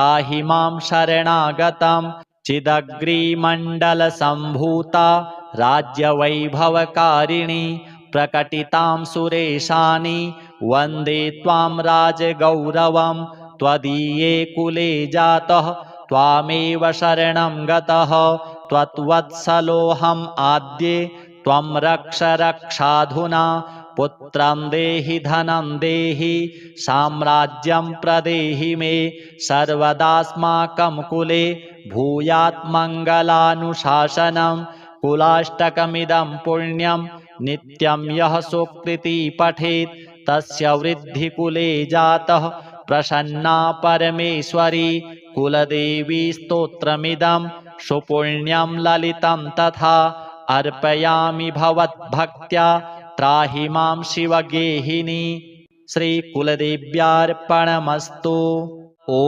त्राहि मां शरणागतं चिदग्रीमण्डलसम्भूता राज्यवैभवकारिणि प्रकटितां सुरेशानि वन्दे त्वां राजगौरवं त्वदीये कुले जातः त्वामेव शरणं गतः त्वत्वत्सलोऽहम् आद्ये त्वं रक्ष रक्षाधुना पुत्रं देहि धनं देहि साम्राज्यं प्रदेहि मे सर्वदास्माकं कुले भूयात् मङ्गलानुशासनं कुलाष्टकमिदं पुण्यं नित्यं यः सुकृती पठेत् तस्य वृद्धिकुले जातः प्रसन्ना परमेश्वरी कुलदेवी स्तोत्रमिदं सुपुण्यं ललितं तथा अर्पयामि भवद्भक्त्या त्राहि मां शिवगेहिनी। श्रीकुलदेव्यार्पणमस्तु। ॐ